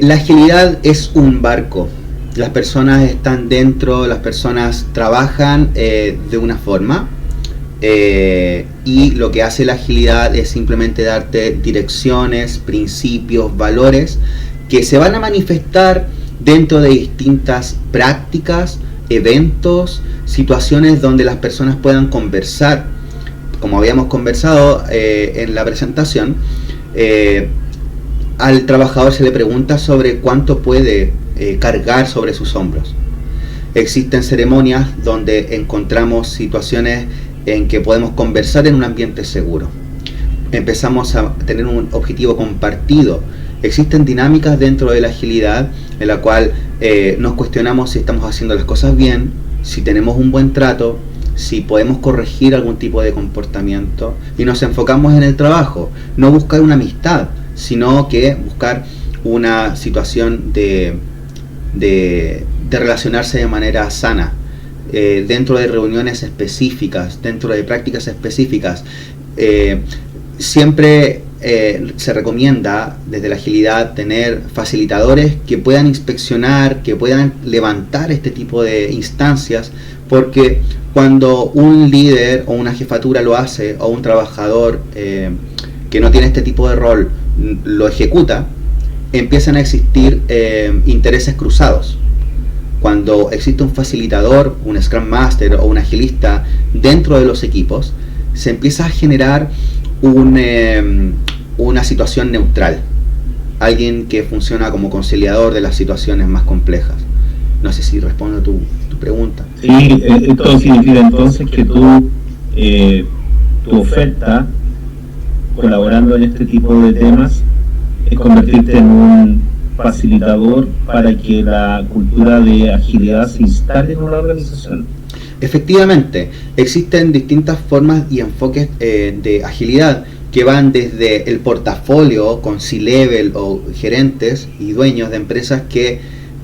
La agilidad es un barco. Las personas están dentro, las personas trabajan de una forma y lo que hace la agilidad es simplemente darte direcciones, principios, valores que se van a manifestar dentro de distintas prácticas, eventos, situaciones donde las personas puedan conversar. Como habíamos conversado en la presentación, al trabajador se le pregunta sobre cuánto puede cargar sobre sus hombros. Existen ceremonias donde encontramos situaciones en que podemos conversar en un ambiente seguro. Empezamos a tener un objetivo compartido. Existen dinámicas dentro de la agilidad en la cual nos cuestionamos si estamos haciendo las cosas bien, si tenemos un buen trato, si podemos corregir algún tipo de comportamiento, y nos enfocamos en el trabajo, no buscar una amistad, sino que buscar una situación de relacionarse de manera sana, dentro de reuniones específicas, dentro de prácticas específicas. Siempre se recomienda desde la agilidad tener facilitadores que puedan inspeccionar, que puedan levantar este tipo de instancias, porque cuando un líder o una jefatura lo hace, o un trabajador que no tiene este tipo de rol lo ejecuta, empiezan a existir intereses cruzados. Cuando existe un facilitador, un Scrum Master o un agilista dentro de los equipos, se empieza a generar una situación neutral, alguien que funciona como conciliador de las situaciones más complejas. No sé si respondo a tu pregunta. Sí, esto significa entonces que tu oferta, colaborando en este tipo de temas, es convertirte en un facilitador para que la cultura de agilidad se instale en una organización. Efectivamente, existen distintas formas y enfoques de agilidad que van desde el portafolio con C-level o gerentes y dueños de empresas que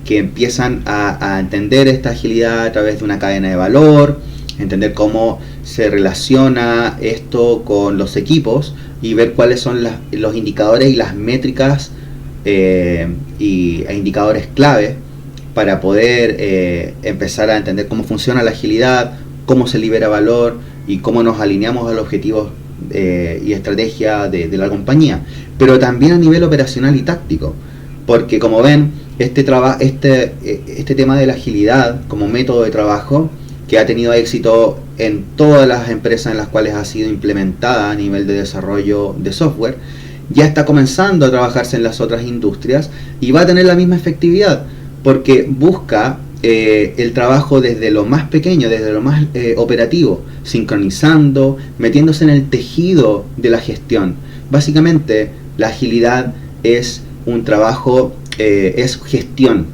empiezan a entender esta agilidad a través de una cadena de valor, entender cómo se relaciona esto con los equipos y ver cuáles son los indicadores y las métricas e indicadores clave para poder empezar a entender cómo funciona la agilidad, cómo se libera valor y cómo nos alineamos a los objetivos y estrategia de la compañía, pero también a nivel operacional y táctico, porque como ven, este tema de la agilidad como método de trabajo que ha tenido éxito en todas las empresas en las cuales ha sido implementada a nivel de desarrollo de software, ya está comenzando a trabajarse en las otras industrias y va a tener la misma efectividad, porque busca el trabajo desde lo más pequeño, desde lo más operativo, sincronizando, metiéndose en el tejido de la gestión. Básicamente, la agilidad es un trabajo, es gestión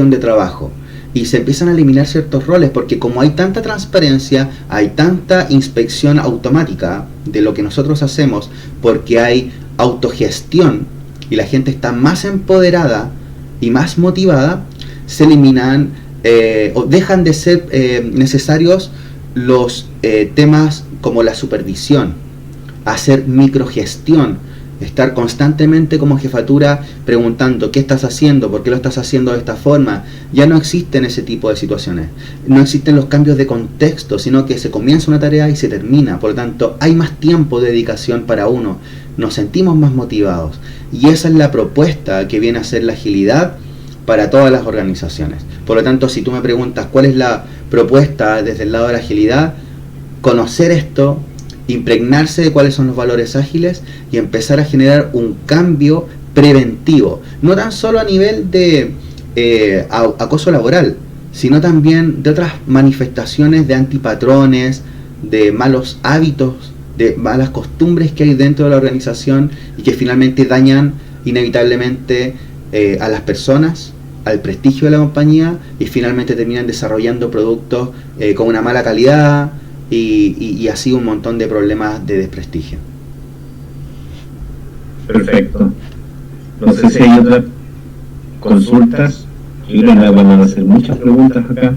de trabajo. Y se empiezan a eliminar ciertos roles, porque como hay tanta transparencia, hay tanta inspección automática de lo que nosotros hacemos, porque hay autogestión y la gente está más empoderada y más motivada, se eliminan o dejan de ser necesarios los temas como la supervisión, hacer microgestión, estar constantemente como jefatura preguntando qué estás haciendo, por qué lo estás haciendo de esta forma. Ya no existen ese tipo de situaciones, no existen los cambios de contexto, sino que se comienza una tarea y se termina. Por lo tanto, hay más tiempo de dedicación para uno, nos sentimos más motivados, y esa es la propuesta que viene a ser la agilidad para todas las organizaciones. Por lo tanto, si tú me preguntas cuál es la propuesta desde el lado de la agilidad, conocer esto, impregnarse de cuáles son los valores ágiles y empezar a generar un cambio preventivo, no tan solo a nivel de acoso laboral, sino también de otras manifestaciones de antipatrones, de malos hábitos, de malas costumbres que hay dentro de la organización y que finalmente dañan inevitablemente a las personas, al prestigio de la compañía, y finalmente terminan desarrollando productos con una mala calidad y así un montón de problemas de desprestigio. Perfecto. No sé si hay otras consultas. Yo creo que me van a hacer muchas preguntas acá.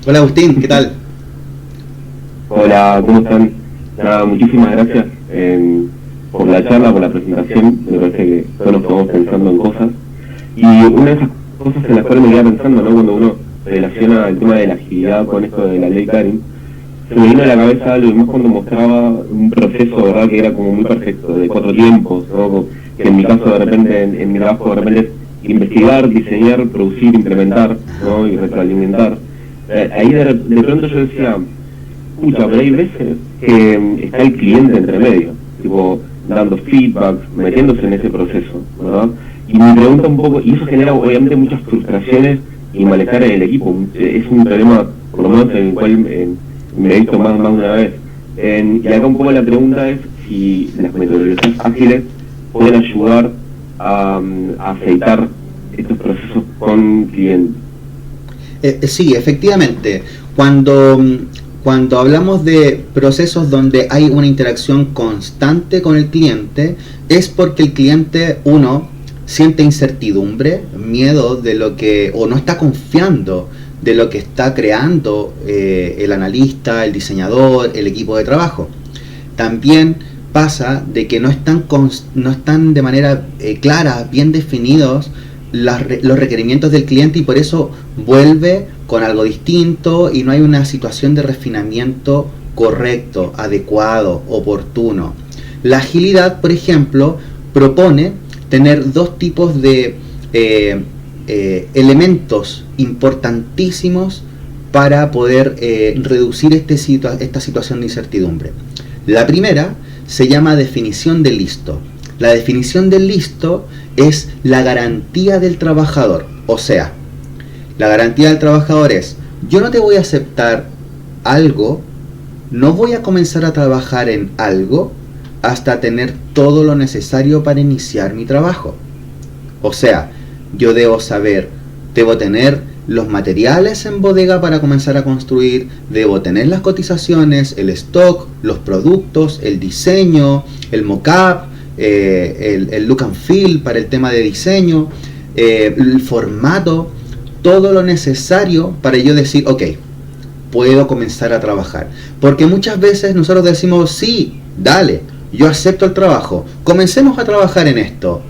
Hola Agustín, ¿qué tal? Hola, ¿cómo están? Nada, muchísimas gracias por la charla, por la presentación. Me parece que todos nos estamos pensando en cosas. Y una de esas cosas en las cuales me quedaba pensando, ¿no? Cuando uno relaciona el tema de la agilidad con esto de la ley Karin, se me vino a la cabeza algo, y más cuando mostraba un proceso, ¿verdad?, que era como muy perfecto, de 4 tiempos, ¿no? Que en mi caso de repente, en mi trabajo de repente es investigar, diseñar, producir, implementar, ¿no? Y retroalimentar. Ahí de pronto yo decía, pucha, pero hay veces que está el cliente entre medio, tipo, dando feedback, metiéndose en ese proceso, ¿verdad? Y me pregunta un poco, y eso genera obviamente muchas frustraciones y malestar en el equipo. Es un problema, por lo menos en el cual me he visto más de una vez. Y acá un poco la pregunta es si las metodologías ágiles pueden ayudar a aceitar estos procesos con clientes. Sí, efectivamente. Cuando hablamos de procesos donde hay una interacción constante con el cliente, es porque el cliente, uno, siente incertidumbre, miedo de lo que, o no está confiando de lo que está creando el analista, el diseñador, el equipo de trabajo. También pasa de que no están de manera clara, bien definidos los requerimientos del cliente, y por eso vuelve con algo distinto y no hay una situación de refinamiento correcto, adecuado, oportuno. La agilidad, por ejemplo, propone tener 2 tipos de elementos importantísimos para poder reducir esta situación de incertidumbre. La primera se llama definición de listo. La definición del listo es la garantía del trabajador. O sea, la garantía del trabajador es: yo no te voy a aceptar algo, no voy a comenzar a trabajar en algo hasta tener todo lo necesario para iniciar mi trabajo. O sea, yo debo tener los materiales en bodega para comenzar a construir, debo tener las cotizaciones, el stock, los productos, el diseño, el mock-up, el look and feel para el tema de diseño, el formato, todo lo necesario para yo decir, ok, puedo comenzar a trabajar. Porque muchas veces nosotros decimos, sí, dale, yo acepto el trabajo, comencemos a trabajar en esto.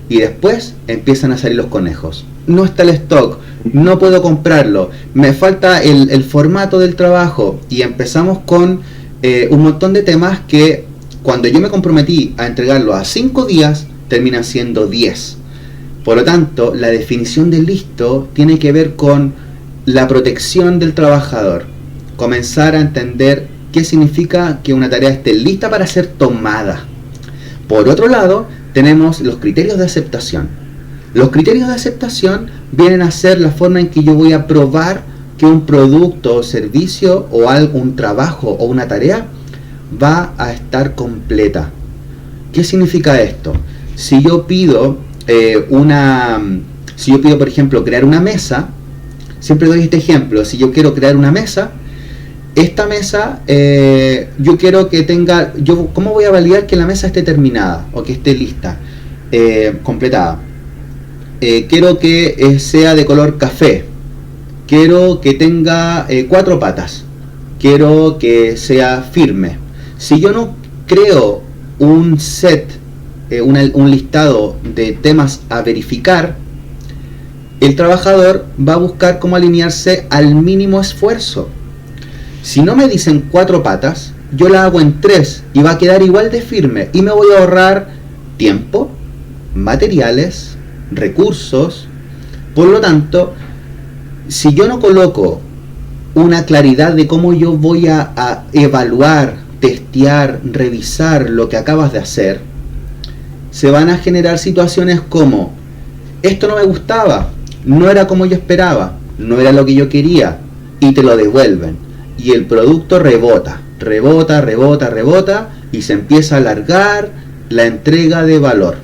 Y después empiezan a salir los conejos. No está el stock, no puedo comprarlo, me falta el formato del trabajo. Y empezamos con un montón de temas que cuando yo me comprometí a entregarlo a 5 días, terminan siendo 10. Por lo tanto, la definición de listo tiene que ver con la protección del trabajador. Comenzar a entender qué significa que una tarea esté lista para ser tomada. Por otro lado, tenemos los criterios de aceptación. Los criterios de aceptación vienen a ser la forma en que yo voy a probar que un producto o servicio o un trabajo o una tarea va a estar completa. ¿Qué significa esto? Si yo pido por ejemplo, crear una mesa, siempre doy este ejemplo. Si yo quiero crear una mesa, esta mesa, yo quiero que tenga, ¿cómo voy a validar que la mesa esté terminada o que esté lista, completada? Quiero que sea de color café, quiero que tenga 4 patas, quiero que sea firme. Si yo no creo un set, un listado de temas a verificar, el trabajador va a buscar cómo alinearse al mínimo esfuerzo. Si no me dicen 4 patas, yo la hago en 3 y va a quedar igual de firme y me voy a ahorrar tiempo, materiales, recursos. Por lo tanto, si yo no coloco una claridad de cómo yo voy a evaluar, testear, revisar lo que acabas de hacer, se van a generar situaciones como: esto no me gustaba, no era como yo esperaba, no era lo que yo quería, y te lo devuelven. Y el producto rebota y se empieza a alargar la entrega de valor.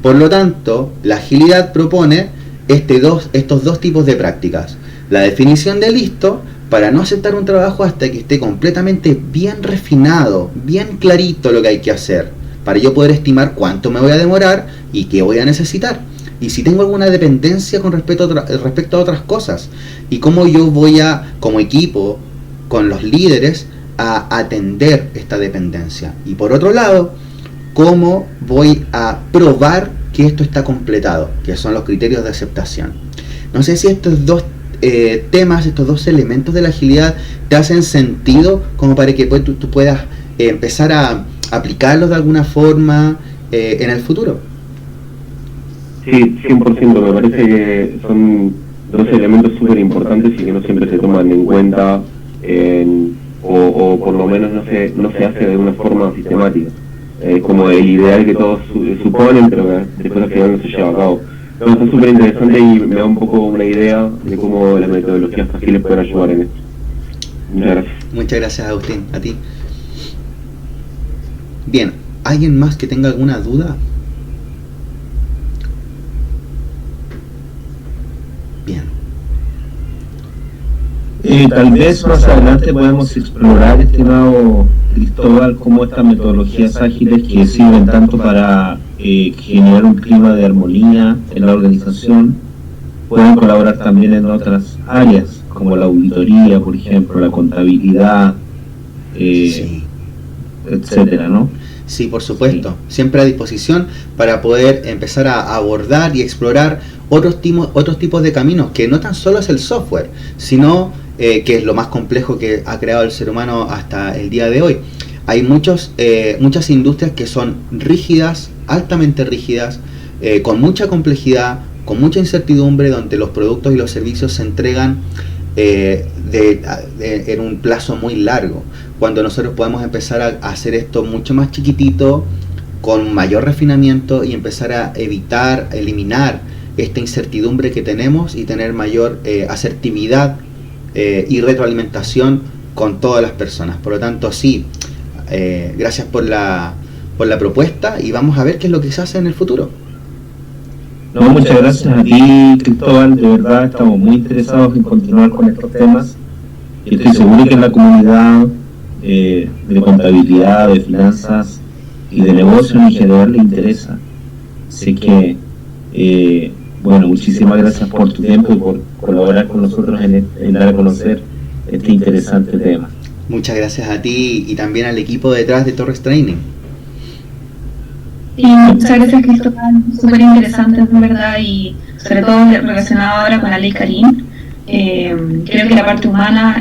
Por lo tanto, la agilidad propone estos 2 tipos de prácticas. La definición de listo, para no aceptar un trabajo hasta que esté completamente bien refinado, bien clarito lo que hay que hacer, para yo poder estimar cuánto me voy a demorar y qué voy a necesitar. Y si tengo alguna dependencia con respecto a otras cosas, y cómo yo voy a, como equipo, con los líderes, a atender esta dependencia. Y por otro lado, cómo voy a probar que esto está completado, que son los criterios de aceptación. No sé si estos dos temas, estos dos elementos de la agilidad te hacen sentido como para que tú puedas empezar a aplicarlos de alguna forma en el futuro. Sí, 100%, me parece que son dos elementos súper importantes y que no siempre se toman en cuenta o por lo menos no se hace de una forma sistemática, como el ideal que todos suponen, pero que después al final no se lleva a cabo. Pero es súper interesante y me da un poco una idea de cómo las metodologías ágiles pueden ayudar en esto. Muchas gracias. Muchas gracias, Agustín, a ti. Bien, ¿alguien más que tenga alguna duda? Bien. Tal vez más adelante podemos explorar, estimado Cristóbal, cómo estas metodologías ágiles que sirven tanto para generar un clima de armonía en la organización pueden colaborar también en otras áreas, como la auditoría, por ejemplo, la contabilidad, Sí. etcétera, ¿no? Sí, por supuesto. Siempre a disposición para poder empezar a abordar y explorar otros tipos de caminos, que no tan solo es el software, sino que es lo más complejo que ha creado el ser humano hasta el día de hoy. Hay muchas industrias que son rígidas, altamente rígidas, con mucha complejidad, con mucha incertidumbre, donde los productos y los servicios se entregan en un plazo muy largo, cuando nosotros podemos empezar a hacer esto mucho más chiquitito, con mayor refinamiento, y empezar a eliminar esta incertidumbre que tenemos y tener mayor asertividad y retroalimentación con todas las personas. Por lo tanto, sí, gracias por la propuesta, y vamos a ver qué es lo que se hace en el futuro. No, muchas gracias a ti, Cristóbal, de verdad estamos muy interesados en continuar con estos temas y estoy seguro que en la comunidad de contabilidad, de finanzas y de negocios en general le interesa. Así que, bueno, muchísimas gracias por tu tiempo y por colaborar con nosotros en dar a conocer este interesante tema. Muchas gracias a ti y también al equipo detrás de Torres Training. Y muchas gracias, Cristóbal, súper interesante, en verdad, y sobre todo relacionado ahora con la ley Karim. Creo que la parte humana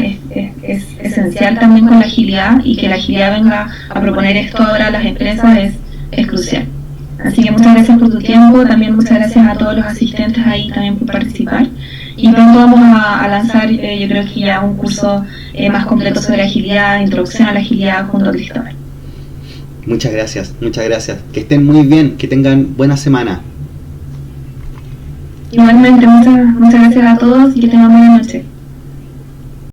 es esencial también con la agilidad, y que la agilidad venga a proponer esto ahora a las empresas es crucial. Así que muchas gracias por tu tiempo, también muchas gracias a todos los asistentes ahí también por participar. Y pronto vamos a lanzar, yo creo que ya un curso más completo sobre agilidad, introducción a la agilidad junto a Cristóbal. Muchas gracias, muchas gracias. Que estén muy bien, que tengan buena semana. Igualmente, muchas gracias a todos y que tengan buena noche.